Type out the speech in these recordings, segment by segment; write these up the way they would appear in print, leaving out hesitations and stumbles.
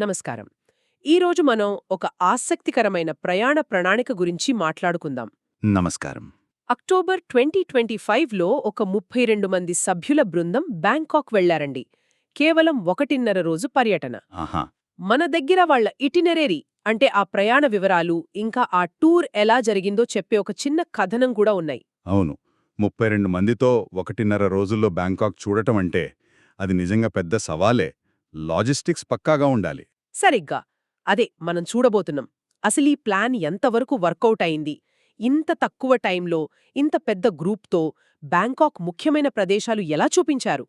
నమస్కారం. ఈరోజు మనం ఒక ఆసక్తికరమైన ప్రయాణ ప్రణాళిక గురించి మాట్లాడుకుందాం. నమస్కారం. అక్టోబర్ 2025లో ఒక 32 మంది సభ్యుల బృందం బ్యాంకాక్ వెళ్లారండి. కేవలం 1.5 రోజు పర్యటన. ఆహా. మన దగ్గర వాళ్ళ ఇటినరేరీ అంటే ఆ ప్రయాణ వివరాలు ఇంకా ఆ టూర్ ఎలా జరిగిందో చెప్పే ఒక చిన్న కథనం కూడా ఉన్నాయి. అవును, 32 మందితో 1.5 రోజుల్లో బ్యాంకాక్ చూడటం అంటే అది నిజంగా పెద్ద సవాలే. లాజిస్టిక్స్ పక్కాగా ఉండాలి. సరిగ్గా అదే మనం చూడబోతున్నాం. అసలీ ప్లాన్ ఎంతవరకు వర్కౌట్ అయింది, ఇంత తక్కువ టైంలో ఇంత పెద్ద గ్రూప్తో బ్యాంకాక్ ముఖ్యమైన ప్రదేశాలు ఎలా చూపించారు?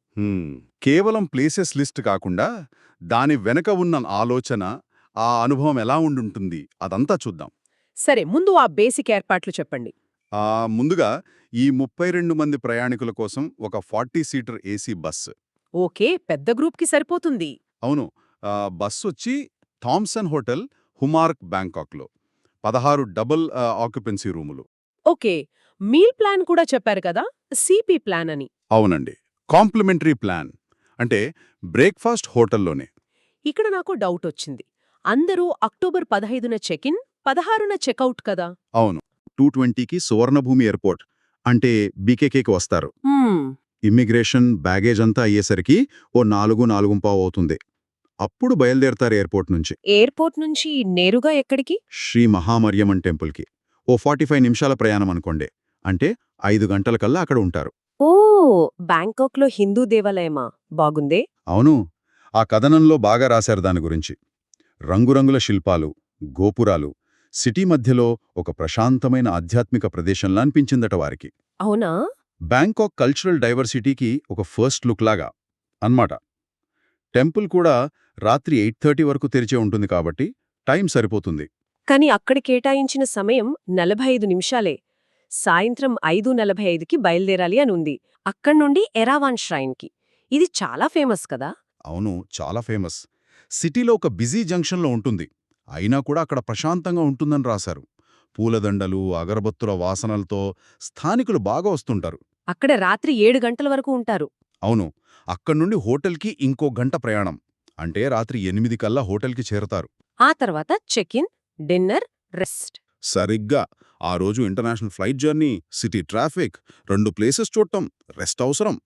కేవలం ప్లేసెస్ లిస్ట్ కాకుండా దాని వెనక ఉన్న ఆలోచన, ఆ అనుభవం ఎలా ఉండుంటుంది అదంతా చూద్దాం. సరే, ముందు ఆ బేసిక్ ఏర్పాట్లు చెప్పండి. ముందుగా ఈ 32 మంది ప్రయాణికుల కోసం ఒక 40 సీటర్ ఏసీ బస్సు. ఓకే, పెద్ద గ్రూప్కి సరిపోతుంది. అవును, బస్సొచ్చి థామ్సన్ హోటల్, హుమార్క్ బ్యాంకాక్లో 16 డబుల్ ఆక్యుపెన్సీ రూములు. ఓకే, మీల్ ప్లాన్ కూడా చెప్పారు కదా, సిపి ప్లాన్ అని. అవునండి, కాంప్లిమెంటరీ ప్లాన్ అంటే బ్రేక్ఫాస్ట్ హోటల్లోనే. ఇక్కడ నాకు డౌట్ వచ్చింది. అందరూ అక్టోబర్ 15న చెక్-ఇన్, 16న చెక్అవుట్ కదా? అవును, 220కి సువర్ణభూమి ఎయిర్పోర్ట్ అంటే బీకేకేకి వస్తారు. ఇమ్మిగ్రేషన్, బ్యాగేజ్ అంతా అయ్యేసరికి ఓ 4-4:15 అవుతుంది. అప్పుడు బయలుదేరతారు ఎయిర్పోర్ట్ నుంచి. ఎయిర్పోర్ట్ నుంచి నేరుగా ఎక్కడికి? శ్రీ మహామరియమన్ టెంపుల్కి. ఓ 45 నిమిషాల ప్రయాణం అనుకోండి. అంటే 5 గంటలకల్లా అక్కడ ఉంటారు. ఓ, బ్యాంకాక్లో హిందూ దేవాలయమా? బాగుందే. అవును, ఆ కథనంలో బాగా రాశారు దాని గురించి. రంగురంగుల శిల్పాలు, గోపురాలు, సిటీ మధ్యలో ఒక ప్రశాంతమైన ఆధ్యాత్మిక ప్రదేశంలా అనిపించిందట వారికి. అవునా? బ్యాంకాక్ కల్చరల్ డైవర్సిటీకి ఒక ఫస్ట్ లుక్ లాగా అన్మాట. టెంపుల్ కూడా రాత్రి 8:30 వరకు తెరిచే ఉంటుంది కాబట్టి టైం సరిపోతుంది. కాని అక్కడ కేటాయించిన సమయం 45 నిమిషాలే. సాయంత్రం 5:45కి బయలుదేరాలి అని ఉంది. అక్కడ్నుండి ఎరావాన్ ష్రైన్కి. ఇది చాలా ఫేమస్ కదా? అవును, చాలా ఫేమస్. సిటీలో ఒక బిజీ జంక్షన్లో ఉంటుంది. అయినా కూడా అక్కడ ప్రశాంతంగా ఉంటుందని రాశారు. పూలదండలు, అగరబత్తుల వాసనలతో స్థానికులు బాగా వస్తుంటారు. అక్కడ రాత్రి 7 గంటల వరకు ఉంటారు. అవును, అక్కడ్నుండి హోటల్కి ఇంకో గంట ప్రయాణం. అంటే రాత్రి 8 కల్లా హోటల్కి చేరతారు. ఆ తర్వాత చెక్-ఇన్, డిన్నర్, రెస్ట్. సరిగ్గా ఆ రోజు international flight journey, city traffic, 2 places చూడటం, రెస్ట్ అవసరం.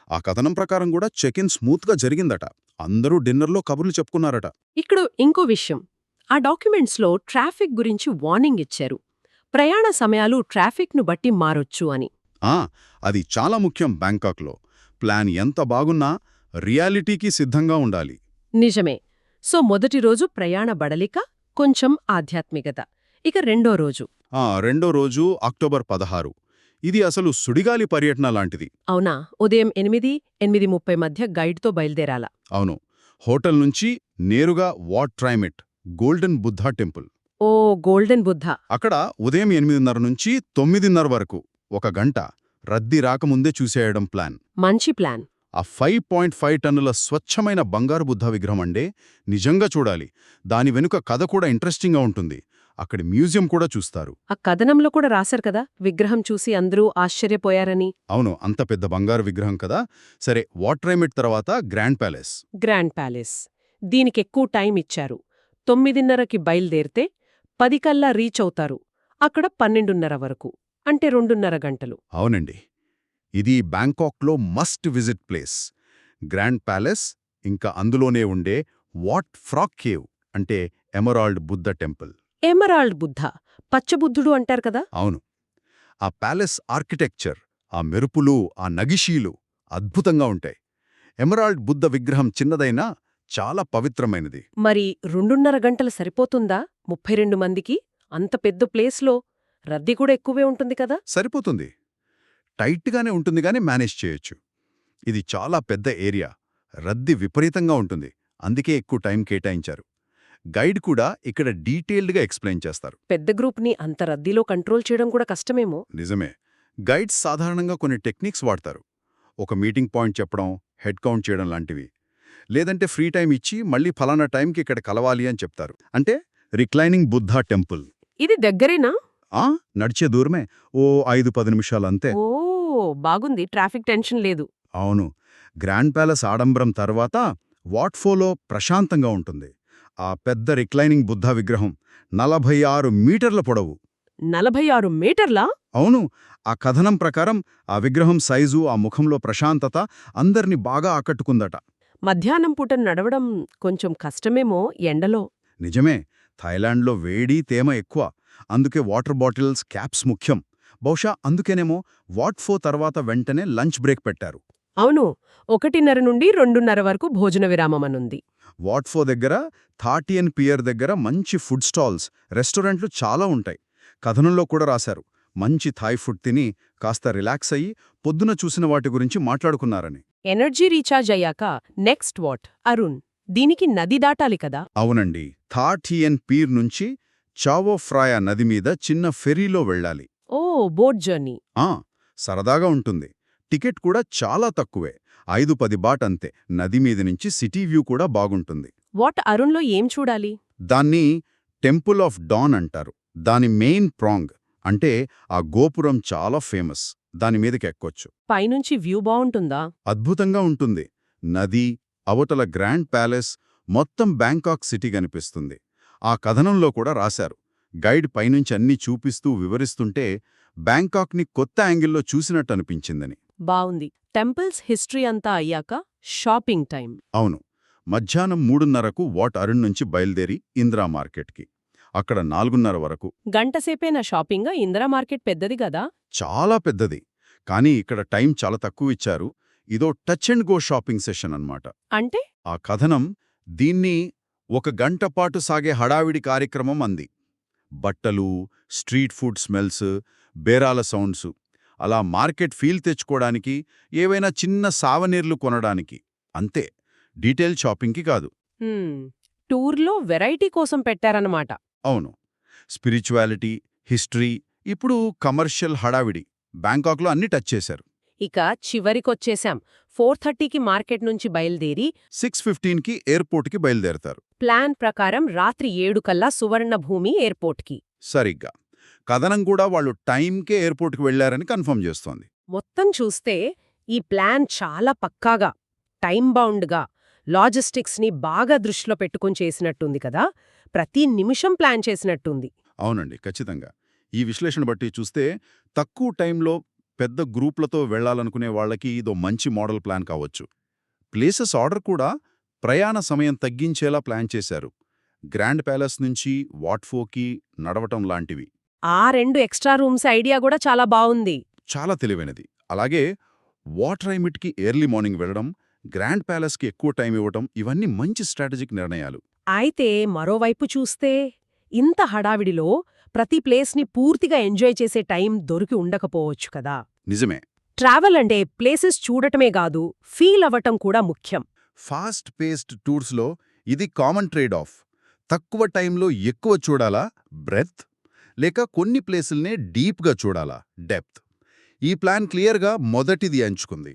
ఆ కథనం ప్రకారం కూడా చెక్-ఇన్ స్మూత్గా జరిగిందట. అందరూ డిన్నర్లో కబుర్లు చెప్పుకున్నారట. ఇక్కడ ఇంకో విషయం, ఆ డాక్యుమెంట్స్లో ట్రాఫిక్ గురించి వార్నింగ్ ఇచ్చారు. ప్రయాణ సమయాలు ట్రాఫిక్ను బట్టి మారొచ్చు అని. అది చాలా ముఖ్యం బ్యాంకాక్లో. ప్లాన్ ఎంత బాగున్నా రియాలిటీకి సిద్ధంగా ఉండాలి. నిజమే. సో మొదటి రోజు ప్రయాణ బడలిక, కొంచెం ఆధ్యాత్మికత. ఇక రెండో రోజు? రెండో రోజు అక్టోబర్ 16. ఇది అసలు సుడిగాలి పర్యటన లాంటిది. అవునా? ఉదయం 8-8:30 మధ్య గైడ్తో బయలుదేరాలా? అవును, హోటల్ నుంచి నేరుగా Wat Traimit, golden Buddha temple. ఓ, గోల్డెన్ బుద్ధ. అక్కడ ఉదయం 8:30 నుంచి 9:30 వరకు 1 గంట రద్దీ రాకముందే చూసేయడం ప్లాన్. మంచి ప్లాన్. ఆ 5.5 టన్నుల స్వచ్ఛమైన బంగారు బుద్ధ విగ్రహం అంటే నిజంగా చూడాలి. దాని వెనుక కథ కూడా ఇంట్రెస్టింగ్గా ఉంటుంది. అక్కడి మ్యూజియం కూడా చూస్తారు. ఆ కథనంలో కూడా రాశారు కదా, విగ్రహం చూసి అందరూ ఆశ్చర్యపోయారని. అవును, అంత పెద్ద బంగారు విగ్రహం కదా. సరే, వాట్రైమిట్ తర్వాత గ్రాండ్ ప్యాలెస్. గ్రాండ్ ప్యాలెస్ దీనికెక్కువ టైం ఇచ్చారు. 9:30కి బయలుదేరితే 10 కల్లా రీచ్ అవుతారు. అక్కడ 12:30 వరకు, అంటే 2.5 గంటలు. అవునండి, ఇది బ్యాంకాక్లో must visit place. Grand palace, ఇంకా అందులోనే ఉండే వాట్ ఫ్రాక్ కేవ్ అంటే emerald Buddha temple. Emerald Buddha, పచ్చబుద్ధుడు అంటారు కదా? అవును, ఆ ప్యాలెస్ ఆర్కిటెక్చర్, ఆ మెరుపులు, ఆ నగిషీలు అద్భుతంగా ఉంటాయి. ఎమరాల్డ్ బుద్ధ విగ్రహం చిన్నదైనా చాలా పవిత్రమైనది. మరి 2.5 గంటలు సరిపోతుందా 32 మందికి? అంత పెద్ద ప్లేస్లో రద్దీ కూడా ఎక్కువే ఉంటుంది కదా? సరిపోతుంది, టైట్గానే ఉంటుంది గానీ మేనేజ్ చేయొచ్చు. ఇది చాలా పెద్ద ఏరియా, రద్దీ విపరీతంగా ఉంటుంది. అందుకే ఎక్కువ టైం కేటాయించారు. గైడ్ కూడా ఇక్కడ డీటెయిల్డ్గా ఎక్స్ప్లెయిన్ చేస్తారు. పెద్ద గ్రూప్ని అంత రద్దీలో కంట్రోల్ చేయడం కూడా కష్టమేమో. నిజమే, గైడ్స్ సాధారణంగా కొన్ని టెక్నిక్స్ వాడతారు. ఒక మీటింగ్ పాయింట్ చెప్పడం, హెడ్ కౌంట్ చేయడం లాంటివి. లేదంటే ఫ్రీ టైం ఇచ్చి మళ్ళీ ఫలానా టైంకి ఇక్కడ కలవాలి అని చెప్తారు. అంటే రిక్లైనింగ్ బుద్ధా టెంపుల్. ఇది దగ్గరేనా? నడిచే దూరమే, ఓ 5-10 నిమిషాలంతే. ఓ, బాగుంది, ట్రాఫిక్ టెన్షన్ లేదు. అవును, గ్రాండ్ ప్యాలెస్ ఆడంబరం తర్వాత వాట్ఫోలో ప్రశాంతంగా ఉంటుంది. ఆ పెద్ద రిక్లైనింగ్ బుద్ధ విగ్రహం 46 మీటర్ల పొడవు. 46 మీటర్లా? అవును, ఆ కథనం ప్రకారం ఆ విగ్రహం సైజు, ఆ ముఖంలో ప్రశాంతత అందర్నీ బాగా ఆకట్టుకుందట. మధ్యాహ్నం పూట నడవడం కొంచెం కష్టమేమో ఎండలో. నిజమే, థాయిలాండ్లో వేడి, తేమ ఎక్కువ. అందుకే వాటర్ బాటిల్స్, క్యాప్స్ ముఖ్యం. బహుశా అందుకేనేమో వాట్ 4 తర్వాత వెంటనే లంచ్ బ్రేక్ పెట్టారు. అవును, 1:30 నుండి 2:30 వరకు భోజన విరామమనుంది. వాట్ 4 దగ్గర, థాటియన్ పియర్ దగ్గర మంచి ఫుడ్ స్టాల్స్, రెస్టారెంట్లు చాలా ఉంటాయి. కథనంలో కూడా రాశారు, మంచి థాయ్ ఫుడ్ తిని కాస్త రిలాక్స్ అయ్యి పొద్దున చూసిన వాటి గురించి మాట్లాడుకున్నారని. ఎనర్జీ రీఛార్జ్ అయ్యాక నెక్స్ట్ వాట్ అరుణ్? దీనికి నది దాటాలి కదా? అవునండి, థాటియన్ పీర్ నుంచి చావో ఫ్రాయా నది మీద చిన్న ఫెరీలో వెళ్ళాలి. ఓ, బోట్ జర్నీ. ఆ, సరదాగా ఉంటుంది. టికెట్ కూడా చాలా తక్కువే, 5-10 బాట్ అంతే. నది మీద నుంచి సిటీ వ్యూ కూడా బాగుంటుంది. వాట్ అరుణ్లో ఏం చూడాలి? దాన్ని టెంపుల్ ఆఫ్ డాన్ అంటారు. దాని మెయిన్ ప్రాంగ్ అంటే ఆ గోపురం చాలా ఫేమస్. దాని మీదకి ఎక్కొచ్చు. పైనుంచి వ్యూ బావుంటుందా? అద్భుతంగా ఉంటుంది. నది, అవతల గ్రాండ్ ప్యాలెస్, మొత్తం బ్యాంకాక్ సిటీ కనిపిస్తుంది. ఆ కథనంలో కూడా రాశారు, గైడ్ పైనుంచి అన్నీ చూపిస్తూ వివరిస్తుంటే బ్యాంకాక్ని కొత్త యాంగిల్లో చూసినట్టు అనిపించిందని. బావుంది. టెంపుల్స్ హిస్టరీ అంతా అయ్యాక షాపింగ్ టైం. అవును, మధ్యాహ్నం 3:30కు వాట్ అరుణ్ నుంచి బయలుదేరి ఇందిరా మార్కెట్కి. అక్కడ 4:30 వరకు. గంటసేపేనా షాపింగ్? ఇందిరా మార్కెట్ పెద్దది గదా? చాలా పెద్దది. కానీ ఇక్కడ టైం చాలా తక్కువ ఇచ్చారు. ఇదో touch and go shopping session అన్నమాట. అంటే? ఆ కథనం దీన్ని 1 గంట పాటు సాగే హడావిడి కార్యక్రమం అంది. బట్టలు, స్ట్రీట్ ఫుడ్ స్మెల్స్, బేరాల సౌండ్సు, అలా మార్కెట్ ఫీల్ తెచ్చుకోవడానికి, ఏవైనా చిన్న సావనీర్లు కొనడానికి. అంతే, డీటెయిల్ షాపింగ్కి కాదు. హ్మ్, టూర్లో వెరైటీ కోసం పెట్టారన్నమాట. అవును, స్పిరిచువాలిటీ, హిస్టరీ, ఇప్పుడు కమర్షియల్ హడావిడి బ్యాంకాక్లో అన్ని టచ్ చేశారు. ఇక చివరికొచ్చేశాం. 4:30కి మార్కెట్ నుంచి బయలుదేరి 6:15కి ఎయిర్పోర్ట్కి బయలుదేరతారు. ప్లాన్ ప్రకారం రాత్రి 7 కల్లా సువర్ణభూమి ఎయిర్పోర్ట్కి. సరిగ్గా. కథనం కూడా వాళ్ళు టైంకే ఎయిర్పోర్ట్కి వెళ్లారని కన్ఫర్మ్ చేస్తోంది. మొత్తం చూస్తే ఈ ప్లాన్ చాలా పక్కాగా, టైం బౌండ్గా, లాజిస్టిక్స్ని బాగా దృష్టిలో పెట్టుకుని చేసినట్టుంది కదా? ప్రతి నిమిషం ప్లాన్ చేసినట్టుంది. అవునండి, ఖచ్చితంగా. ఈ విశ్లేషణ బట్టి చూస్తే తక్కువ టైంలో పెద్ద గ్రూప్లతో వెళ్లాలనుకునే వాళ్ళకి ఇదో మంచి మోడల్ ప్లాన్ కావచ్చు. ప్లేసెస్ ఆర్డర్ కూడా ప్రయాణ సమయం తగ్గించేలా ప్లాన్ చేశారు. గ్రాండ్ ప్యాలెస్ నుంచి వాట్ 4కి నడవటం లాంటివి. ఆ 2 ఎక్స్ట్రా రూమ్స్ ఐడియా కూడా చాలా బావుంది. చాలా తెలివైనది. అలాగే వాట్ రైమిట్కి ఎర్లీ మార్నింగ్ వెళ్లడం, గ్రాండ్ ప్యాలెస్కి ఎక్కువ టైం ఇవ్వటం, ఇవన్నీ మంచి స్ట్రాటజిక్ నిర్ణయాలు. అయితే మరోవైపు చూస్తే ఇంత హడావిడిలో ప్రతి ప్లేస్ని పూర్తిగా ఎంజాయ్ చేసే టైం దొరికి ఉండకపోవచ్చు కదా? నిజమే. ట్రావెల్ అంటే ప్లేసెస్ చూడటమే కాదు, ఫీల్ అవ్వటం కూడా ముఖ్యం. ఫాస్ట్ పేస్డ్ టూర్స్లో ఇది కామన్ ట్రేడ్ ఆఫ్. తక్కువ టైంలో ఎక్కువ చూడాలా, బ్రెత్, లేక కొన్ని ప్లేసుల్నే డీప్గా చూడాలా, డెప్త్. ఈ ప్లాన్ క్లియర్గా మొదటిది ఎంచుకుంది.